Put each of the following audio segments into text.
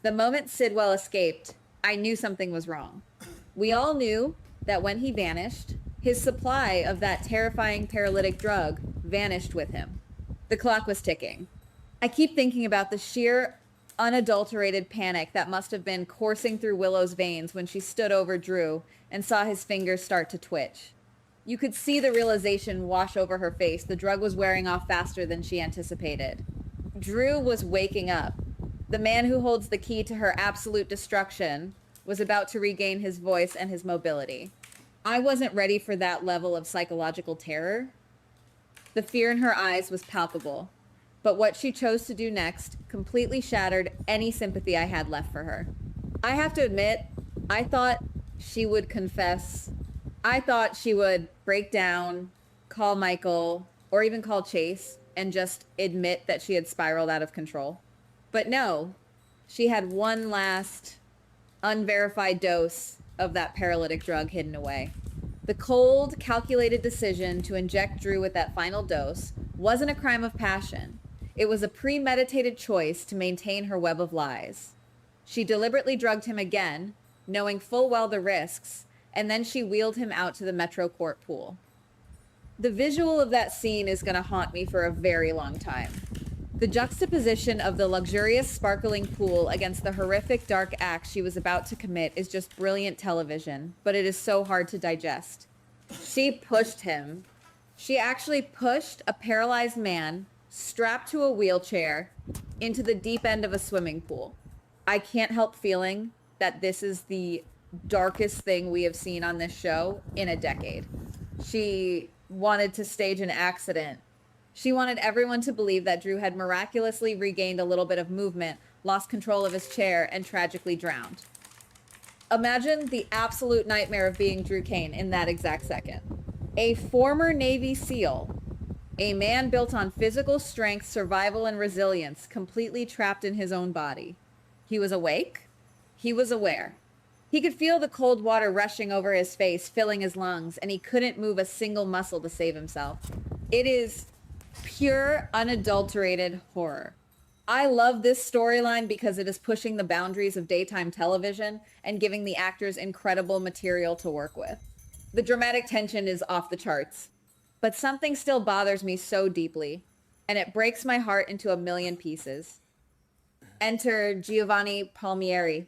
The moment Sidwell escaped, I knew something was wrong. We all knew that when he vanished, his supply of that terrifying paralytic drug vanished with him. The clock was ticking. I keep thinking about the sheer, unadulterated panic that must have been coursing through Willow's veins when she stood over Drew and saw his fingers start to twitch. You could see the realization wash over her face. The drug was wearing off faster than she anticipated. Drew was waking up. The man who holds the key to her absolute destruction was about to regain his voice and his mobility. I wasn't ready for that level of psychological terror. The fear in her eyes was palpable, but what she chose to do next completely shattered any sympathy I had left for her. I have to admit, I thought she would confess. I thought she would break down, call Michael, or even call Chase and just admit that she had spiraled out of control. But no, she had one last unverified dose of that paralytic drug hidden away. The cold, calculated decision to inject Drew with that final dose wasn't a crime of passion. It was a premeditated choice to maintain her web of lies. She deliberately drugged him again, knowing full well the risks, and then she wheeled him out to the Metro Court pool. The visual of that scene is going to haunt me for a very long time. The juxtaposition of the luxurious, sparkling pool against the horrific, dark act she was about to commit is just brilliant television, but it is so hard to digest. She pushed him. She actually pushed a paralyzed man strapped to a wheelchair into the deep end of a swimming pool. I can't help feeling that this is the darkest thing we have seen on this show in a decade. She wanted to stage an accident. She wanted everyone to believe that Drew had miraculously regained a little bit of movement, lost control of his chair, and tragically drowned. Imagine the absolute nightmare of being Drew Kane in that exact second. A former Navy SEAL, a man built on physical strength, survival, and resilience, completely trapped in his own body. He was awake. He was aware. He could feel the cold water rushing over his face, filling his lungs, and he couldn't move a single muscle to save himself. It is pure, unadulterated horror. I love this storyline because it is pushing the boundaries of daytime television and giving the actors incredible material to work with. The dramatic tension is off the charts, but something still bothers me so deeply, and it breaks my heart into a million pieces. Enter Giovanni Palmieri.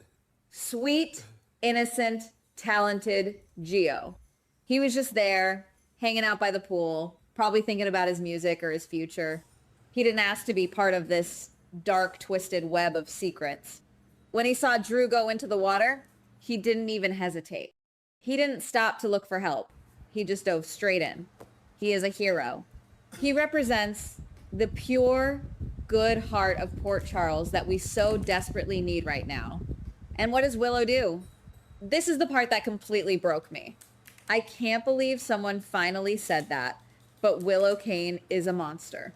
Sweet, innocent, talented Gio. He was just there, hanging out by the pool, probably thinking about his music or his future. He didn't ask to be part of this dark, twisted web of secrets. When he saw Drew go into the water, he didn't even hesitate. He didn't stop to look for help. He just dove straight in. He is a hero. He represents the pure, good heart of Port Charles that we so desperately need right now. And what does Willow do? This is the part that completely broke me. I can't believe someone finally said that, but Willow Kane is a monster.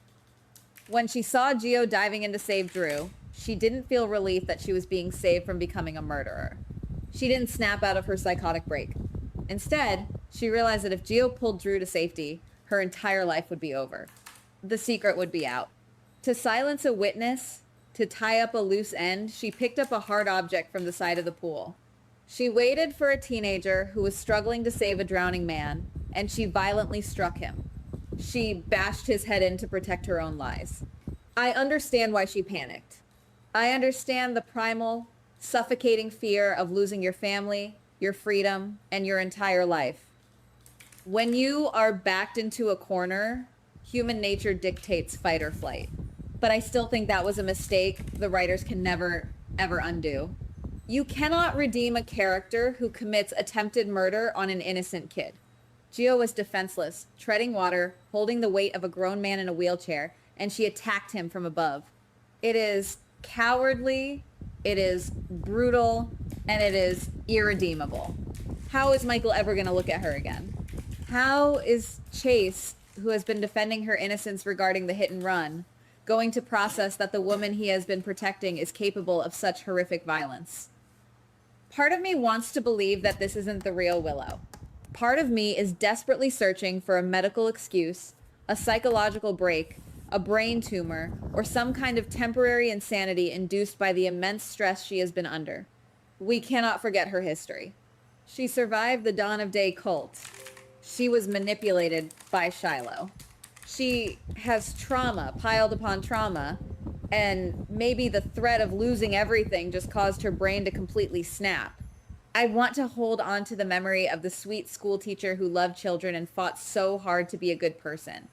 When she saw Gio diving in to save Drew, she didn't feel relief that she was being saved from becoming a murderer. She didn't snap out of her psychotic break. Instead, she realized that if Gio pulled Drew to safety, her entire life would be over. The secret would be out. To silence a witness, to tie up a loose end, she picked up a hard object from the side of the pool. She waited for a teenager who was struggling to save a drowning man, and she violently struck him. She bashed his head in to protect her own lies. I understand why she panicked. I understand the primal, suffocating fear of losing your family, your freedom, and your entire life. When you are backed into a corner, human nature dictates fight or flight. But I still think that was a mistake the writers can never, ever undo. You cannot redeem a character who commits attempted murder on an innocent kid. Gio was defenseless, treading water, holding the weight of a grown man in a wheelchair, and she attacked him from above. It is cowardly, it is brutal, and it is irredeemable. How is Michael ever going to look at her again? How is Chase, who has been defending her innocence regarding the hit and run, going to process that the woman he has been protecting is capable of such horrific violence? Part of me wants to believe that this isn't the real Willow. Part of me is desperately searching for a medical excuse, a psychological break, a brain tumor, or some kind of temporary insanity induced by the immense stress she has been under. We cannot forget her history. She survived the Dawn of Day cult. She was manipulated by Shiloh. She has trauma piled upon trauma, and maybe the threat of losing everything just caused her brain to completely snap. I want to hold on to the memory of the sweet school teacher who loved children and fought so hard to be a good person.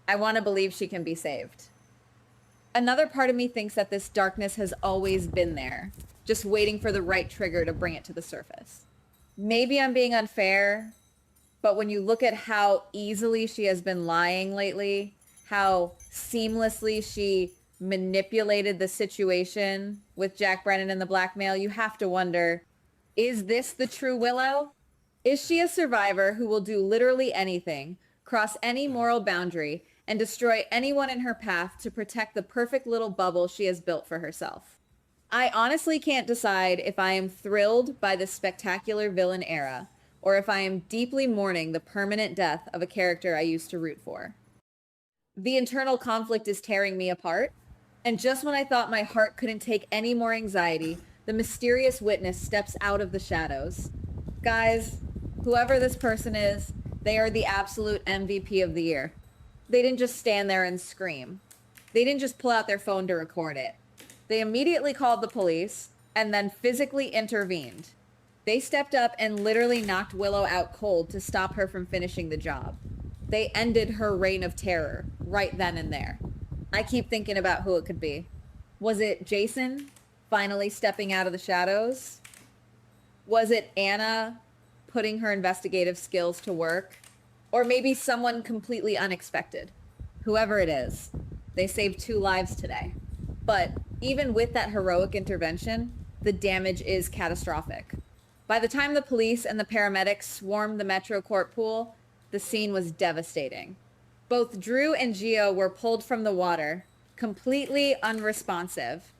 I want to believe she can be saved. Another part of me thinks that this darkness has always been there, just waiting for the right trigger to bring it to the surface. Maybe I'm being unfair, but when you look at how easily she has been lying lately, how seamlessly she manipulated the situation with Jack Brennan and the blackmail, you have to wonder, is this the true Willow? Is she a survivor who will do literally anything, cross any moral boundary, and destroy anyone in her path to protect the perfect little bubble she has built for herself? I honestly can't decide if I am thrilled by the spectacular villain era, or if I am deeply mourning the permanent death of a character I used to root for. The internal conflict is tearing me apart, and just when I thought my heart couldn't take any more anxiety, the mysterious witness steps out of the shadows. Guys, whoever this person is, they are the absolute MVP of the year. They didn't just stand there and scream. They didn't just pull out their phone to record it. They immediately called the police and then physically intervened. They stepped up and literally knocked Willow out cold to stop her from finishing the job. They ended her reign of terror right then and there. I keep thinking about who it could be. Was it Jason finally stepping out of the shadows? Was it Anna putting her investigative skills to work? Or maybe someone completely unexpected? Whoever it is, they saved 2 lives today. But even with that heroic intervention, the damage is catastrophic. By the time the police and the paramedics swarmed the Metro Court pool, the scene was devastating. Both Drew and Gio were pulled from the water, completely unresponsive.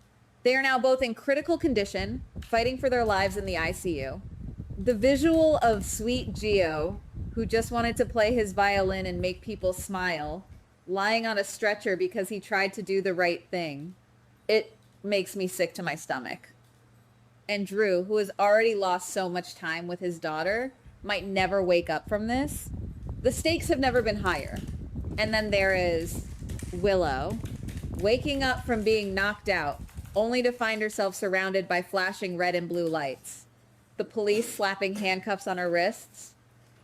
They are now both in critical condition, fighting for their lives in the ICU. The visual of sweet Gio, who just wanted to play his violin and make people smile, lying on a stretcher because he tried to do the right thing, it makes me sick to my stomach. And Drew, who has already lost so much time with his daughter, might never wake up from this. The stakes have never been higher. And then there is Willow, waking up from being knocked out, only to find herself surrounded by flashing red and blue lights. The police slapping handcuffs on her wrists.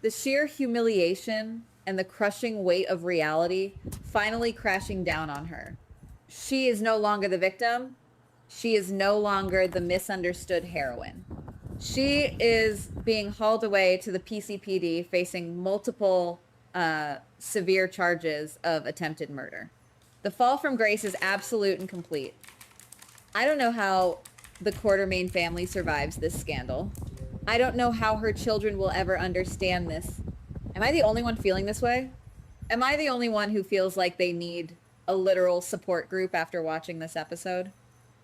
The sheer humiliation and the crushing weight of reality finally crashing down on her. She is no longer the victim. She is no longer the misunderstood heroine. She is being hauled away to the PCPD facing multiple severe charges of attempted murder. The fall from grace is absolute and complete. I don't know how the Quartermain family survives this scandal. I don't know how her children will ever understand this. Am I the only one feeling this way? Am I the only one who feels like they need a literal support group after watching this episode?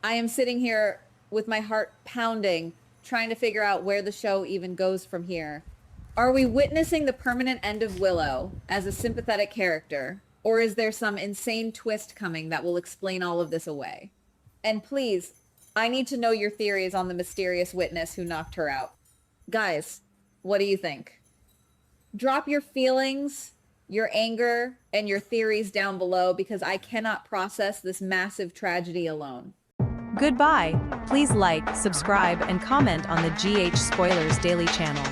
I am sitting here with my heart pounding, trying to figure out where the show even goes from here. Are we witnessing the permanent end of Willow as a sympathetic character, or is there some insane twist coming that will explain all of this away? And please, I need to know your theories on the mysterious witness who knocked her out. Guys, what do you think? Drop your feelings, your anger, and your theories down below because I cannot process this massive tragedy alone. Goodbye. Please like, subscribe, and comment on the GH Spoilers Daily channel.